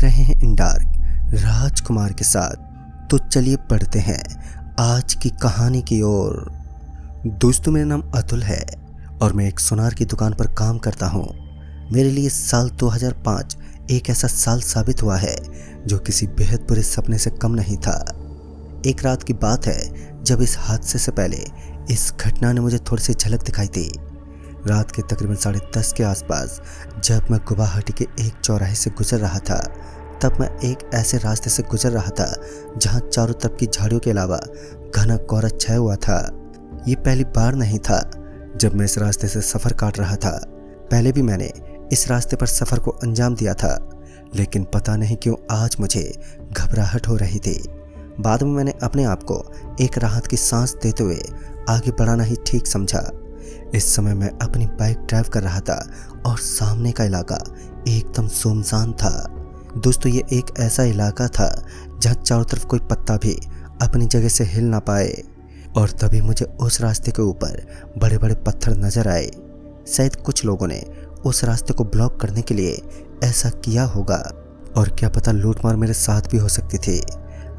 रहे हैं इन डार्क राजकुमार के साथ। तो चलिए पढ़ते हैं आज की कहानी की ओर। दोस्तों, मेरा नाम अतुल है और मैं एक सुनार की दुकान पर काम करता हूँ। मेरे लिए साल 2005 एक ऐसा साल साबित हुआ है जो किसी बेहद बुरे सपने से कम नहीं था। एक रात की बात है जब इस हादसे से पहले इस घटना ने मुझे थोड़ी सी झलक दिखाई थी। रात के तकरीबन 10:30 के आसपास जब मैं गुवाहाटी के एक चौराहे से गुजर रहा था, तब मैं एक ऐसे रास्ते से गुजर रहा था जहां चारों तरफ की झाड़ियों के अलावा घना कोहरा छाया हुआ था। ये पहली बार नहीं था जब मैं इस रास्ते से सफ़र काट रहा था। पहले भी मैंने इस रास्ते पर सफ़र को अंजाम दिया था, लेकिन पता नहीं क्यों आज मुझे घबराहट हो रही थी। बाद में मैंने अपने आप को एक राहत की सांस देते हुए आगे बढ़ाना ही ठीक समझा। इस समय मैं अपनी बाइक ड्राइव कर रहा था और सामने का इलाका एकदम सुनसान था। दोस्तों, ये एक ऐसा इलाका था जहाँ चारों तरफ कोई पत्ता भी अपनी जगह से हिल ना पाए। और तभी मुझे उस रास्ते के ऊपर बड़े बड़े पत्थर नजर आए। शायद कुछ लोगों ने उस रास्ते को ब्लॉक करने के लिए ऐसा किया होगा, और क्या पता लूटमार मेरे साथ भी हो सकती थी।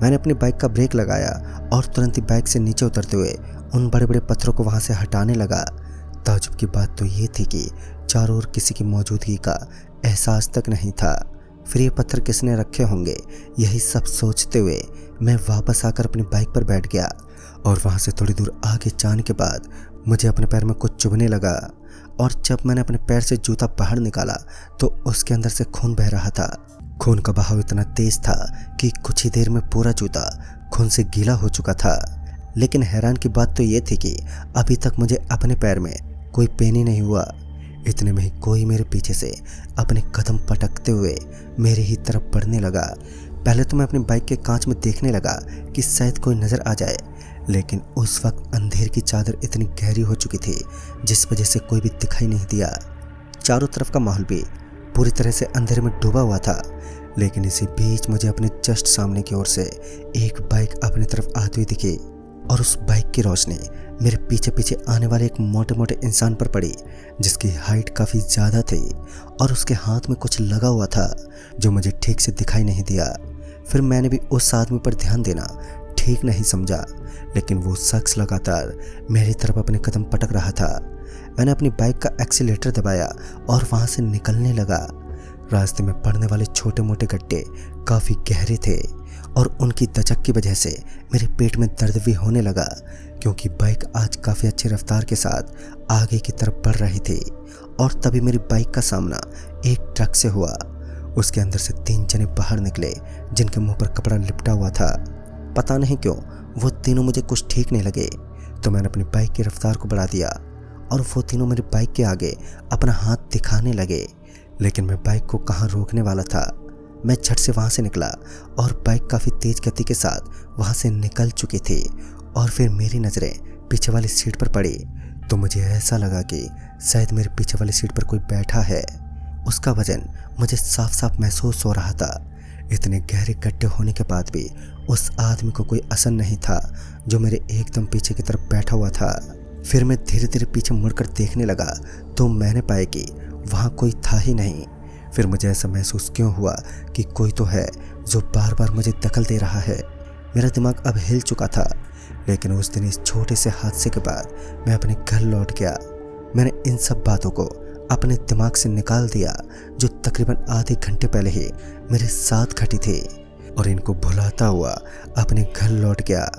मैंने अपनी बाइक का ब्रेक लगाया और तुरंत ही बाइक से नीचे उतरते हुए उन बड़े बड़े पत्थरों को वहाँ से हटाने लगा। ताज्जुब की बात तो ये थी कि चारों ओर किसी की मौजूदगी का एहसास तक नहीं था। फिर ये पत्थर किसने रखे होंगे, यही सब सोचते हुए मैं वापस आकर अपनी बाइक पर बैठ गया। और वहाँ से थोड़ी दूर आगे जाने के बाद मुझे अपने पैर में कुछ चुभने लगा, और जब मैंने अपने पैर से जूता बाहर निकाला तो उसके अंदर से खून बह रहा था। खून का बहाव इतना तेज था कि कुछ ही देर में पूरा जूता खून से गीला हो चुका था। लेकिन हैरान की बात तो ये थी कि अभी तक मुझे अपने पैर में कोई पेन ही नहीं हुआ। इतने में ही कोई मेरे पीछे से अपने कदम पटकते हुए मेरे ही तरफ बढ़ने लगा। पहले तो मैं अपनी बाइक के कांच में देखने लगा कि शायद कोई नज़र आ जाए, लेकिन उस वक्त अंधेर की चादर इतनी गहरी हो चुकी थी जिस वजह से कोई भी दिखाई नहीं दिया। चारों तरफ का माहौल भी पूरी तरह से अंधेरे में डूबा हुआ था। लेकिन इसी बीच मुझे अपने जस्ट सामने की ओर से एक बाइक अपनी तरफ आती हुई दिखी, और उस बाइक की रोशनी मेरे पीछे पीछे आने वाले एक मोटे मोटे इंसान पर पड़ी जिसकी हाइट काफ़ी ज़्यादा थी, और उसके हाथ में कुछ लगा हुआ था जो मुझे ठीक से दिखाई नहीं दिया। फिर मैंने भी उस आदमी पर ध्यान देना ठीक नहीं समझा, लेकिन वो शख्स लगातार मेरी तरफ अपने कदम पटक रहा था। मैंने अपनी बाइक का एक्सीलेटर दबाया और वहाँ से निकलने लगा। रास्ते में पड़ने वाले छोटे मोटे गड्ढे काफ़ी गहरे थे, और उनकी दचक की वजह से मेरे पेट में दर्द भी होने लगा, क्योंकि बाइक आज काफ़ी अच्छी रफ्तार के साथ आगे की तरफ बढ़ रही थी। और तभी मेरी बाइक का सामना एक ट्रक से हुआ। उसके अंदर से 3 जने बाहर निकले जिनके मुंह पर कपड़ा लिपटा हुआ था। पता नहीं क्यों वो तीनों मुझे कुछ ठीक नहीं लगे, तो मैंने अपनी बाइक की रफ्तार को बढ़ा दिया और वो तीनों मेरी बाइक के आगे अपना हाथ दिखाने लगे। लेकिन मैं बाइक को कहाँ रोकने वाला था। मैं झट से वहाँ से निकला और बाइक काफ़ी तेज़ गति के साथ वहाँ से निकल चुकी थी। और फिर मेरी नज़रें पीछे वाली सीट पर पड़ी तो मुझे ऐसा लगा कि शायद मेरे पीछे वाली सीट पर कोई बैठा है। उसका वजन मुझे साफ साफ महसूस हो रहा था। इतने गहरे गड्ढे होने के बाद भी उस आदमी को कोई असर नहीं था जो मेरे एकदम पीछे की तरफ बैठा हुआ था। फिर मैं धीरे धीरे पीछे मुड़कर देखने लगा तो मैंने पाया कि वहाँ कोई था ही नहीं। फिर मुझे ऐसा महसूस क्यों हुआ कि कोई तो है जो बार बार मुझे दखल दे रहा है। मेरा दिमाग अब हिल चुका था। लेकिन उस दिन इस छोटे से हादसे के बाद मैं अपने घर लौट गया। मैंने इन सब बातों को अपने दिमाग से निकाल दिया जो तकरीबन आधे घंटे पहले ही मेरे साथ घटी थी, और इनको भुलाता हुआ अपने घर लौट गया।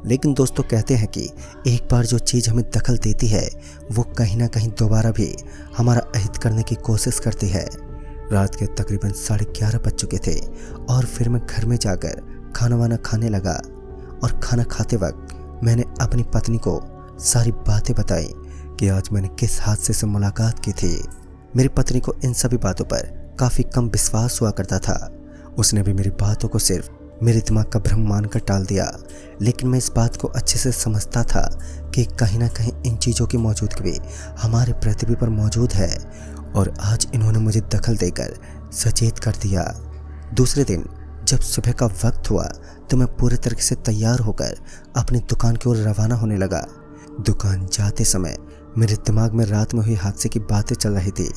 लेकिन दोस्तों, कहते हैं कि एक बार जो चीज़ हमें दखल देती है वो कहीं ना कहीं दोबारा भी हमारा अहित करने की कोशिश करती है। रात के तकरीबन 11:30 बज चुके थे और फिर मैं घर में जाकर खाना वाना खाने लगा। और खाना खाते वक्त मैंने अपनी पत्नी को सारी बातें बताई कि आज मैंने किस हादसे से मुलाकात की थी। मेरी पत्नी को इन सभी बातों पर काफ़ी कम विश्वास हुआ करता था। उसने भी मेरी बातों को सिर्फ मेरे दिमाग का भ्रम मानकर टाल दिया। लेकिन मैं इस बात को अच्छे से समझता था कि कहीं ना कहीं इन चीज़ों की मौजूदगी भी हमारे पृथ्वी पर मौजूद है, और आज इन्होंने मुझे दखल देकर सचेत कर दिया। दूसरे दिन जब सुबह का वक्त हुआ तो मैं पूरे तरीके से तैयार होकर अपनी दुकान की ओर रवाना होने लगा। दुकान जाते समय मेरे दिमाग में रात में हुई हादसे की बातें चल रही थी।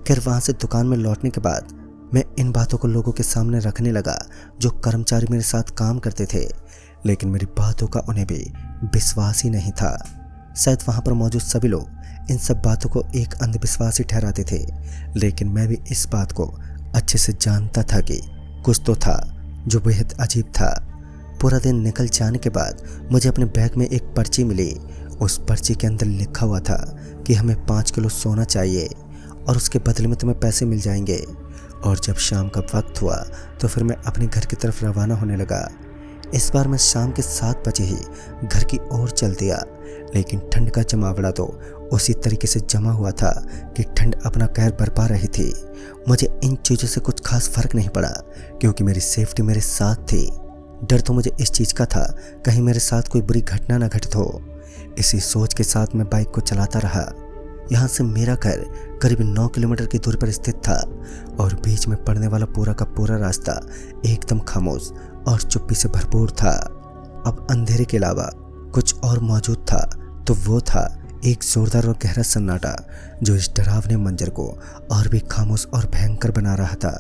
खैर, वहाँ से दुकान में लौटने के बाद मैं इन बातों को लोगों के सामने रखने लगा जो कर्मचारी मेरे साथ काम करते थे, लेकिन मेरी बातों का उन्हें भी विश्वास ही नहीं था। शायद वहाँ पर मौजूद सभी लोग इन सब बातों को एक अंधविश्वास ही ठहराते थे, लेकिन मैं भी इस बात को अच्छे से जानता था कि कुछ तो था जो बेहद अजीब था। पूरा दिन निकल जाने के बाद मुझे अपने बैग में एक पर्ची मिली। उस पर्ची के अंदर लिखा हुआ था कि हमें 5 किलो सोना चाहिए और उसके बदले में तुम्हें पैसे मिल जाएंगे। और जब शाम का वक्त हुआ तो फिर मैं अपने घर की तरफ रवाना होने लगा। इस बार मैं शाम के 7 बजे ही घर की ओर चल दिया, लेकिन ठंड का जमावड़ा तो उसी तरीके से जमा हुआ था कि ठंड अपना कहर बरपा रही थी। मुझे इन चीज़ों से कुछ खास फर्क नहीं पड़ा, क्योंकि मेरी सेफ्टी मेरे साथ थी। डर तो मुझे इस चीज़ का था कहीं मेरे साथ कोई बुरी घटना न घटित हो। इसी सोच के साथ मैं बाइक को चलाता रहा। यहाँ से मेरा घर करीब 9 किलोमीटर की दूरी पर स्थित था और बीच में पड़ने वाला पूरा का पूरा रास्ता एकदम खामोश और चुप्पी से भरपूर था। अब अंधेरे के अलावा कुछ और मौजूद था तो वो था एक जोरदार और गहरा सन्नाटा जो इस डरावने मंजर को और भी खामोश और भयंकर बना रहा था।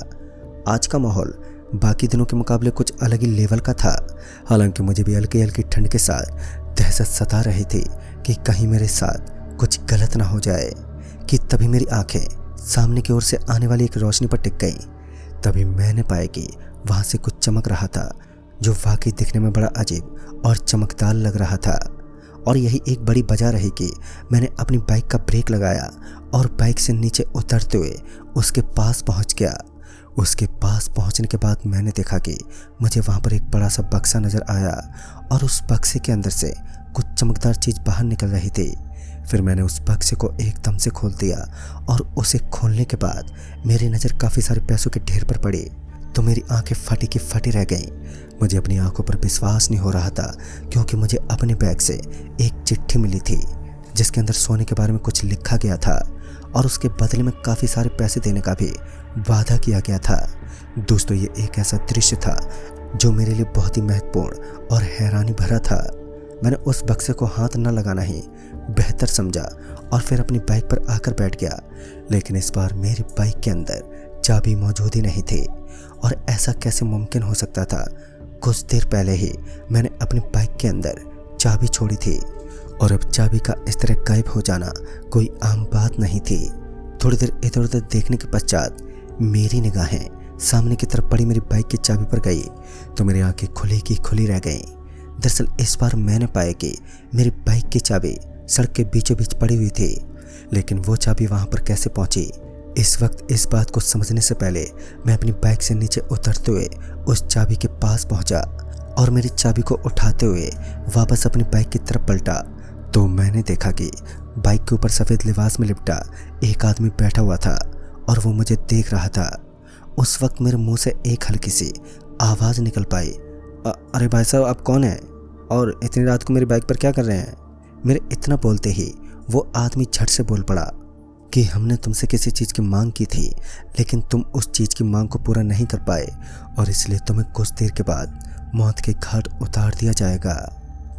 आज का माहौल बाकी दिनों के मुकाबले कुछ अलग ही लेवल का था। हालांकि मुझे भी हल्की हल्की ठंड के साथ दहशत सता रही थी कि कहीं मेरे साथ कुछ गलत ना हो जाए। कि तभी मेरी आंखें सामने की ओर से आने वाली एक रोशनी पर टिक गईं। तभी मैंने पाया कि वहां से कुछ चमक रहा था जो वाकई दिखने में बड़ा अजीब और चमकदार लग रहा था। और यही एक बड़ी वजह रही कि मैंने अपनी बाइक का ब्रेक लगाया और बाइक से नीचे उतरते हुए उसके पास पहुंच गया। उसके पास पहुंचने के बाद मैंने देखा कि मुझे वहां पर एक बड़ा सा बक्सा नजर आया और उस बक्से के अंदर से कुछ चमकदार चीज़ बाहर निकल रही थी। फिर मैंने उस बक्से को एकदम से खोल दिया और उसे खोलने के बाद मेरी नज़र काफ़ी सारे पैसों के ढेर पर पड़ी तो मेरी आंखें फटी की फटी रह गईं। मुझे अपनी आंखों पर विश्वास नहीं हो रहा था, क्योंकि मुझे अपने बैग से एक चिट्ठी मिली थी जिसके अंदर सोने के बारे में कुछ लिखा गया था और उसके बदले में काफ़ी सारे पैसे देने का भी वादा किया गया था। दोस्तों, ये एक ऐसा दृश्य था जो मेरे लिए बहुत ही महत्वपूर्ण और हैरानी भरा था। मैंने उस बक्से को हाथ न लगाना ही बेहतर समझा और फिर अपनी बाइक पर आकर बैठ गया। लेकिन इस बार मेरी बाइक के अंदर चाबी मौजूद ही नहीं थी। और ऐसा कैसे मुमकिन हो सकता था? कुछ देर पहले ही मैंने अपनी बाइक के अंदर चाबी छोड़ी थी और अब चाबी का इस तरह गायब हो जाना कोई आम बात नहीं थी। थोड़ी देर इधर उधर देखने के पश्चात मेरी निगाहें सामने की तरफ पड़ी मेरी बाइक की चाबी पर गई तो मेरी आंखें खुली की खुली रह गईं। दरअसल इस बार मैंने पाया कि मेरी बाइक की चाबी सड़क के बीचों बीच पड़ी हुई थी, लेकिन वो चाबी वहां पर कैसे पहुंची? इस वक्त इस बात को समझने से पहले मैं अपनी बाइक से नीचे उतरते हुए उस चाबी के पास पहुंचा और मेरी चाबी को उठाते हुए वापस अपनी बाइक की तरफ पलटा तो मैंने देखा कि बाइक के ऊपर सफ़ेद लिबास में लिपटा एक आदमी बैठा हुआ था और वो मुझे देख रहा था। उस वक्त मेरे मुंह से एक हल्की सी आवाज़ निकल पाई, अरे भाई साहब, आप कौन हैं और इतनी रात को मेरी बाइक पर क्या कर रहे हैं? मेरे इतना बोलते ही वो आदमी झट से बोल पड़ा कि हमने तुमसे किसी चीज़ की मांग की थी, लेकिन तुम उस चीज़ की मांग को पूरा नहीं कर पाए और इसलिए तुम्हें कुछ देर के बाद मौत के घाट उतार दिया जाएगा।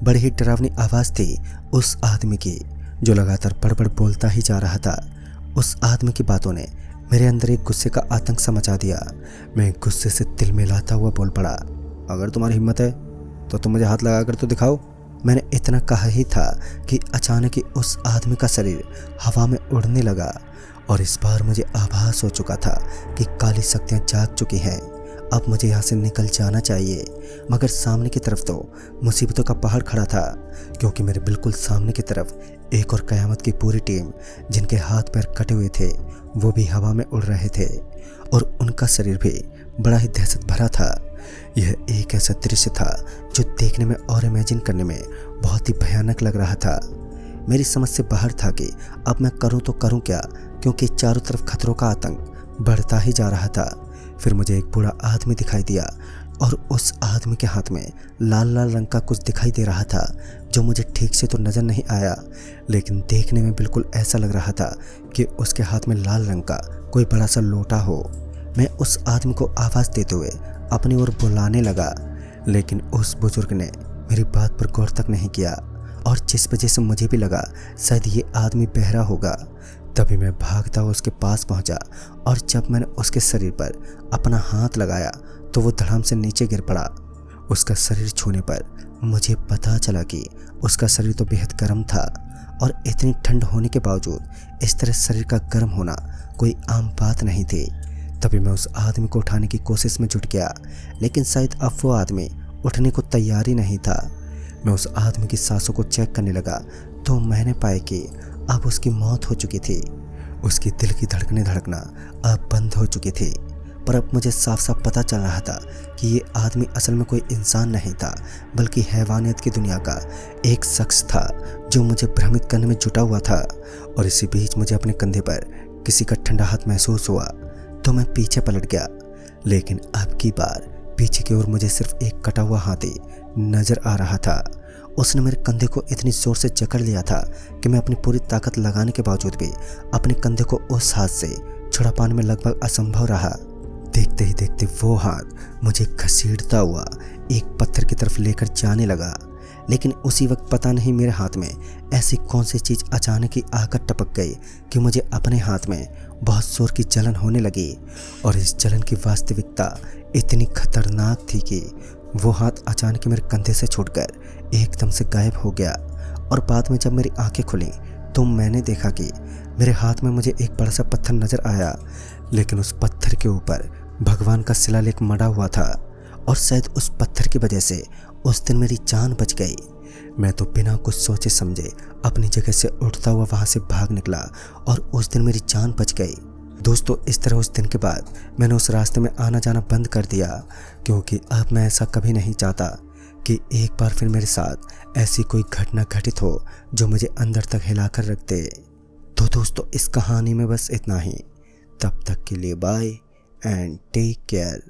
बड़ी ही डरावनी आवाज़ थी उस आदमी की जो लगातार बड़बड़ बोलता ही जा रहा था। उस आदमी की बातों ने मेरे अंदर एक गुस्से का आतंक सा मचा दिया। मैं गुस्से से तिल मिलाता हुआ बोल पड़ा, अगर तुम्हारी हिम्मत है तो तुम मुझे हाथ लगा कर तो दिखाओ। मैंने इतना कहा ही था कि अचानक ही उस आदमी का शरीर हवा में उड़ने लगा और इस बार मुझे आभास हो चुका था कि काली शक्तियाँ जाग चुकी हैं। अब मुझे यहाँ से निकल जाना चाहिए, मगर सामने की तरफ तो मुसीबतों का पहाड़ खड़ा था, क्योंकि मेरे बिल्कुल सामने की तरफ एक और कयामत की पूरी टीम, जिनके हाथ पैर कटे हुए थे, वो भी हवा में उड़ रहे थे और उनका शरीर भी बड़ा ही दहशत भरा था। यह एक ऐसा दृश्य था जो देखने में और इमेजिन करने में बहुत ही भयानक लग रहा था। मेरी समझ से बाहर था कि अब मैं करूं तो करूं क्या, क्योंकि चारों तरफ खतरों का आतंक बढ़ता ही जा रहा था। फिर मुझे एक बूढ़ा आदमी दिखाई दिया और उस आदमी के हाथ में लाल लाल रंग का कुछ दिखाई दे रहा था जो मुझे ठीक से तो नज़र नहीं आया, लेकिन देखने में बिल्कुल ऐसा लग रहा था कि उसके हाथ में लाल रंग का कोई बड़ा सा लोटा हो। मैं उस आदमी को आवाज़ देते हुए अपनी ओर बुलाने लगा, लेकिन उस बुजुर्ग ने मेरी बात पर गौर तक नहीं किया और जिस वजह से मुझे भी लगा शायद ये आदमी बहरा होगा, तभी मैं भागता हुआ उसके पास पहुंचा और जब मैंने उसके शरीर पर अपना हाथ लगाया तो वो धड़ाम से नीचे गिर पड़ा। उसका शरीर छूने पर मुझे पता चला कि उसका शरीर तो बेहद गर्म था और इतनी ठंड होने के बावजूद इस तरह शरीर का गर्म होना कोई आम बात नहीं थी। तभी मैं उस आदमी को उठाने की कोशिश में जुट गया, लेकिन शायद अब वो आदमी उठने को तैयार ही नहीं था। मैं उस आदमी की सांसों को चेक करने लगा तो मैंने पाया कि अब उसकी मौत हो चुकी थी। उसकी दिल की धड़कना अब बंद हो चुकी थी। पर अब मुझे साफ साफ पता चल रहा था कि ये आदमी असल में कोई इंसान नहीं था, बल्कि हैवानियत की दुनिया का एक शख्स था जो मुझे भ्रमित करने में जुटा हुआ था। और इसी बीच मुझे अपने कंधे पर किसी का ठंडा हाथ महसूस हुआ तो मैं पीछे पलट गया, लेकिन अब की बार पीछे की ओर मुझे सिर्फ एक कटा हुआ हाथी नजर आ रहा था। उसने मेरे कंधे को इतनी जोर से जकड़ लिया था कि मैं अपनी पूरी ताकत लगाने के बावजूद भी अपने कंधे को उस हाथ से छुड़ा पाने में लगभग असंभव रहा। देखते ही देखते वो हाथ मुझे घसीटता हुआ एक पत्थर की तरफ लेकर जाने लगा, लेकिन उसी वक्त पता नहीं मेरे हाथ में ऐसी कौन सी चीज़ अचानक ही आकर टपक गई कि मुझे अपने हाथ में बहुत जोर की जलन होने लगी। और इस जलन की वास्तविकता इतनी खतरनाक थी कि वो हाथ अचानक मेरे कंधे से छूटकर एकदम से गायब हो गया। और बाद में जब मेरी आंखें खुली तो मैंने देखा कि मेरे हाथ में मुझे एक बड़ा सा पत्थर नजर आया, लेकिन उस पत्थर के ऊपर भगवान का शिलालेख मढ़ा हुआ था और शायद उस पत्थर की वजह से उस दिन मेरी जान बच गई। मैं तो बिना कुछ सोचे समझे अपनी जगह से उठता हुआ वहां से भाग निकला और उस दिन मेरी जान बच गई। दोस्तों, इस तरह उस दिन के बाद मैंने उस रास्ते में आना जाना बंद कर दिया, क्योंकि अब मैं ऐसा कभी नहीं चाहता कि एक बार फिर मेरे साथ ऐसी कोई घटना घटित हो जो मुझे अंदर तक हिलाकर रख दे। तो दोस्तों, इस कहानी में बस इतना ही। तब तक के लिए बाय एंड टेक केयर।